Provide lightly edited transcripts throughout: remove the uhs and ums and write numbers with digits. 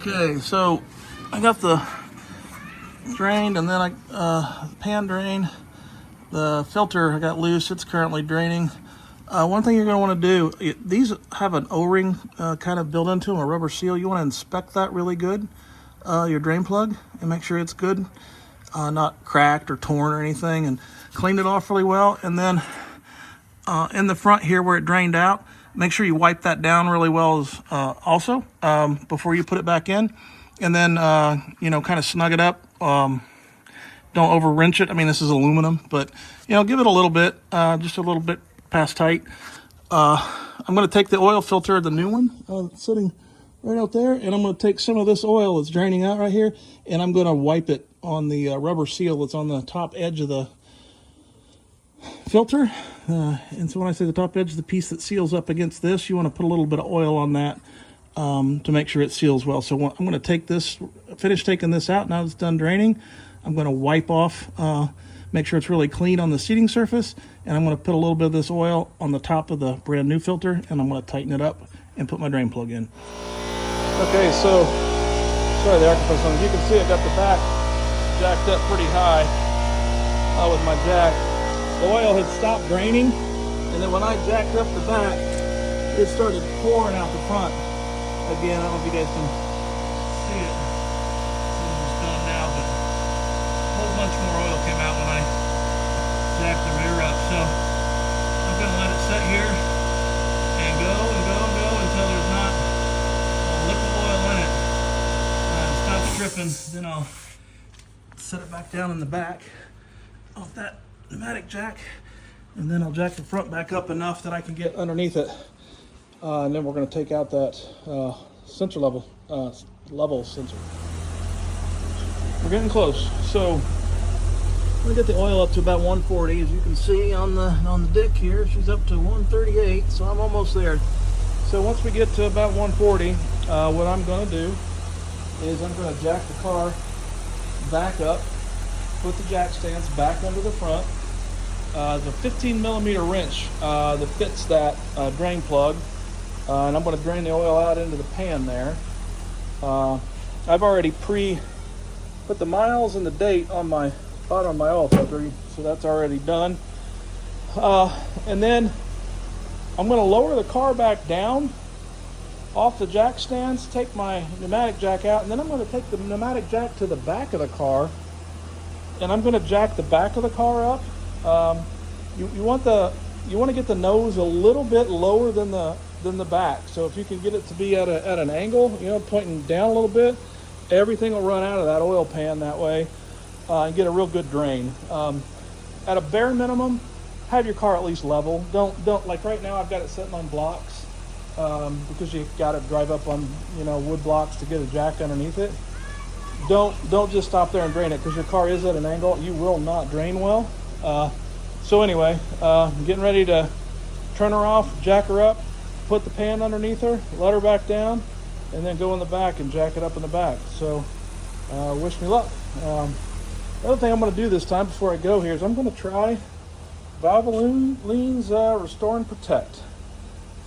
Okay, so I got the drained, and then pan drain. The filter I got loose. It's currently draining. One thing you're going to want to do, these have an O-ring kind of built into them, a rubber seal. You want to inspect that really good, your drain plug, and make sure it's good, not cracked or torn or anything, and clean it off really well. And then in the front here where it drained out, make sure you wipe that down really well also before you put it back in. And then, kind of snug it up. Don't over wrench it. I mean, this is aluminum, but, give it a little bit, just a little bit past tight. I'm going to take the oil filter, the new one, sitting right out there, and I'm going to take some of this oil that's draining out right here, and I'm going to wipe it on the rubber seal that's on the top edge of the filter. And so when I say the top edge, the piece that seals up against this, you want to put a little bit of oil on that to make sure it seals well. So I'm going to finish taking this out. Now it's done draining. I'm going to wipe off, make sure it's really clean on the seating surface, and I'm going to put a little bit of this oil on the top of the brand new filter, and I'm going to tighten it up and put my drain plug in. Okay, so sorry, the octopus on. You can see I got the back jacked up pretty high with my jack. The oil had stopped draining, and then when I jacked up the back, it started pouring out the front. Again, I don't know if you guys can see it. It's done now, but a whole bunch more oil came out when I jacked the rear up. So I'm going to let it sit here and go until there's not a lick of oil in it. Stop dripping, then I'll set it back down in the back off that pneumatic jack, and then I'll jack the front back up enough that I can get underneath it, and then we're going to take out that sensor level sensor. We're getting close. So I'm going to get the oil up to about 140. As you can see on the dick here, she's up to 138, so I'm almost there. So once we get to about 140, what I'm going to do is I'm going to jack the car back up, put the jack stands back under the front. The 15 millimeter wrench that fits that drain plug, and I'm going to drain the oil out into the pan there. I've already put the miles and the date on my bottom of my oil filter, so that's already done. And then I'm going to lower the car back down off the jack stands, take my pneumatic jack out, and then I'm going to take the pneumatic jack to the back of the car, and I'm going to jack the back of the car up. You want to get the nose a little bit lower than the back. So if you can get it to be at an angle, pointing down a little bit, everything will run out of that oil pan that way, and get a real good drain. At a bare minimum, have your car at least level. Don't like right now I've got it sitting on blocks because you got to drive up on wood blocks to get a jack underneath it. Don't just stop there and drain it, because your car is at an angle. You will not drain well. So anyway, I'm getting ready to turn her off, jack her up, put the pan underneath her, let her back down, and then go in the back and jack it up in the back. So wish me luck. The other thing I'm going to do this time before I go here is I'm going to try Valvoline's Restore and Protect.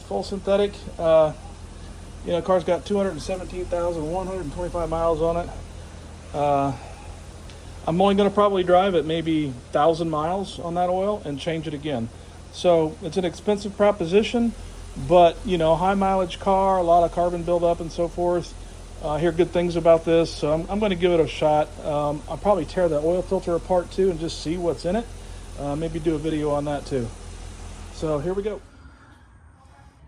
Full synthetic. Car's got 217,125 miles on it. I'm only going to probably drive it maybe 1,000 miles on that oil and change it again. So it's an expensive proposition, but high mileage car, a lot of carbon buildup and so forth. I hear good things about this, so I'm going to give it a shot. I'll probably tear the oil filter apart too and just see what's in it. Maybe do a video on that too. So here we go.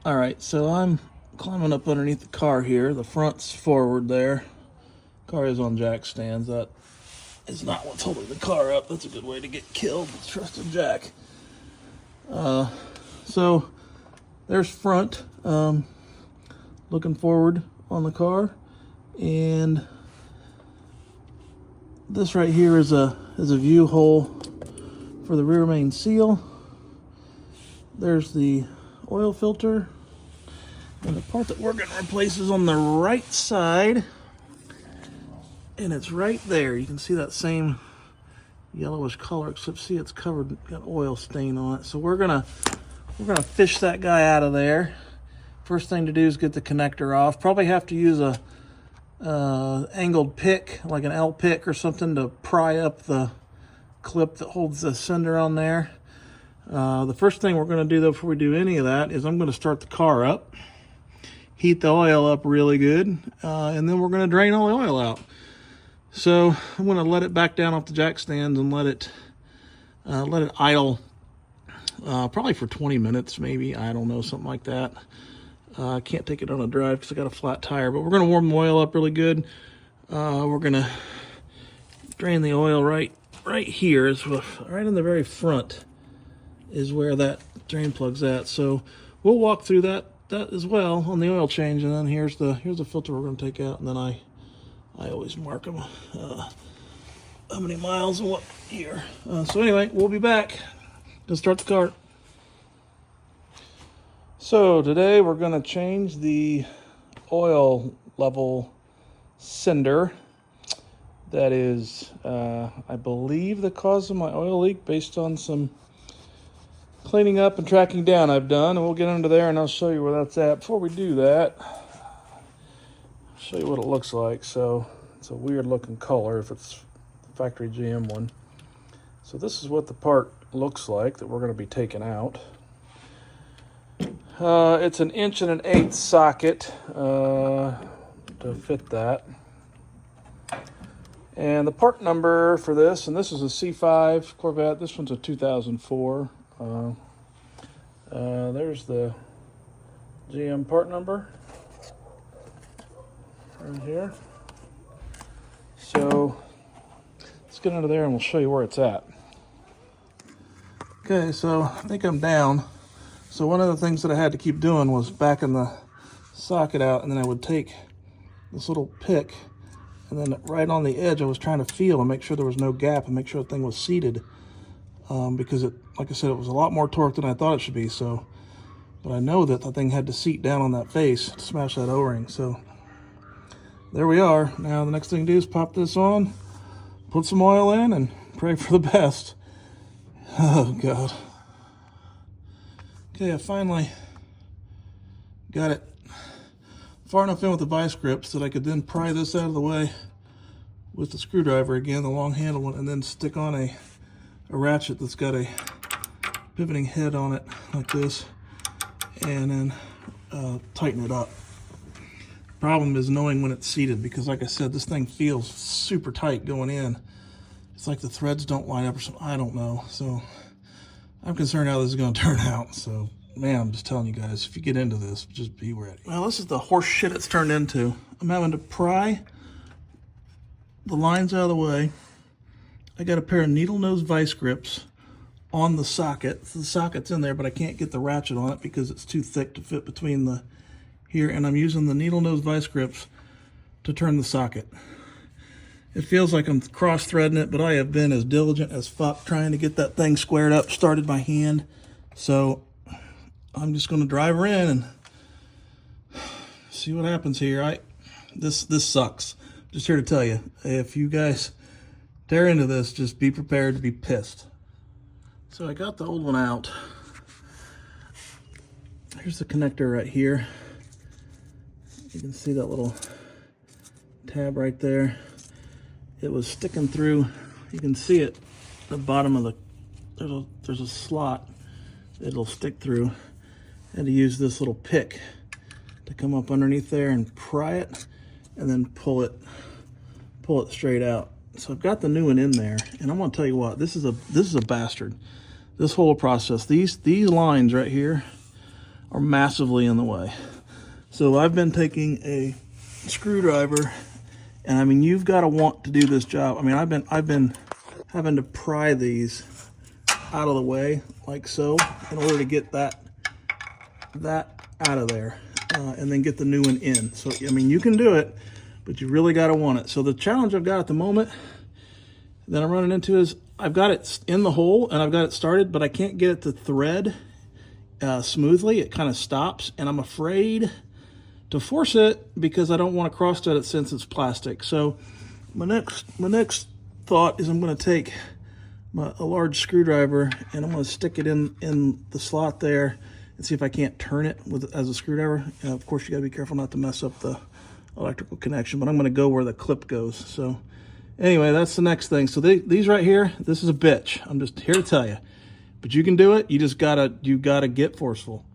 All right, so I'm climbing up underneath the car here. The front's forward there. Car is on jack stands. That is not what's holding the car up. That's a good way to get killed. Trust a jack. So there's front, looking forward on the car, and this right here is a view hole for the rear main seal. There's the oil filter, and the part that we're going to replace is on the right side. And it's right there. You can see that same yellowish color, except see it's covered, got oil stain on it. So we're gonna fish that guy out of there. First thing to do is get the connector off. Probably have to use a angled pick, like an L pick or something, to pry up the clip that holds the sender on there. The first thing we're going to do though before we do any of that is I'm going to start the car up, heat the oil up really good, and then we're going to drain all the oil out. So I'm going to let it back down off the jack stands and let it idle probably for 20 minutes maybe, I don't know, something like that. I can't take it on a drive because I got a flat tire, but we're going to warm the oil up really good. We're going to drain the oil right here, right in the very front is where that drain plug's at. So we'll walk through that as well on the oil change, and then here's the filter we're going to take out, and then I always mark them how many miles and what year. So anyway, we'll be back. Gonna start the car. So today we're going to change the oil level sender. That is, I believe, the cause of my oil leak based on some cleaning up and tracking down I've done. And we'll get under there and I'll show you where that's at. Before we do that, I'll show you what it looks like. So it's a weird looking color if it's the factory GM one. So this is what the part looks like that we're going to be taking out. It's an 1.125" socket to fit that. And the part number for this, and this is a C5 Corvette, this one's a 2004. There's the GM part number right here. So let's get under there and we'll show you where it's at. Okay, so I think I'm down. So one of the things that I had to keep doing was backing the socket out, and then I would take this little pick, and then right on the edge I was trying to feel and make sure there was no gap and make sure the thing was seated, because it, like I said, it was a lot more torque than I thought it should be. So, but I know that the thing had to seat down on that face to smash that O-ring. So there we are. Now the next thing to do is pop this on, put some oil in, and pray for the best. Oh God. Okay, I finally got it far enough in with the vice grips that I could then pry this out of the way with the screwdriver again, the long handle one, and then stick on a ratchet that's got a pivoting head on it like this, and then tighten it up. Problem is knowing when it's seated, because like I said, this thing feels super tight going in. It's like the threads don't line up or something, I don't know. So I'm concerned how this is going to turn out. So, man, I'm just telling you guys, if you get into this, just be ready. Well, this is the horse shit it's turned into. I'm having to pry the lines out of the way. I got a pair of needle nose vice grips on the socket. So the socket's in there, but I can't get the ratchet on it because it's too thick to fit between the here. And I'm using the needle nose vice grips to turn the socket. It feels like I'm cross-threading it, but I have been as diligent as fuck trying to get that thing squared up, started by hand. So I'm just going to drive her in and see what happens here. This sucks. Just here to tell you, if you guys tear into this, just be prepared to be pissed. So I got the old one out. Here's the connector right here. You can see that little tab right there. It was sticking through. You can see it, the bottom of the, there's a slot it'll stick through. I had to use this little pick to come up underneath there and pry it, and then pull it straight out. So I've got the new one in there, and I'm gonna tell you what, this is a bastard. This whole process, these lines right here are massively in the way. So I've been taking a screwdriver. And I mean, you've got to want to do this job. I mean, I've been having to pry these out of the way like so in order to get that out of there, and then get the new one in. So I mean, you can do it, but you really got to want it. So the challenge I've got at the moment that I'm running into is I've got it in the hole and I've got it started, but I can't get it to thread smoothly. It kind of stops, and I'm afraid to force it because I don't want to cross thread it since it's plastic. So my next thought is I'm going to take a large screwdriver and I'm going to stick it in the slot there and see if I can't turn it as a screwdriver. And of course, you got to be careful not to mess up the electrical connection, but I'm going to go where the clip goes. So anyway, that's the next thing. So these right here, this is a bitch. I'm just here to tell you. But you can do it. You gotta get forceful.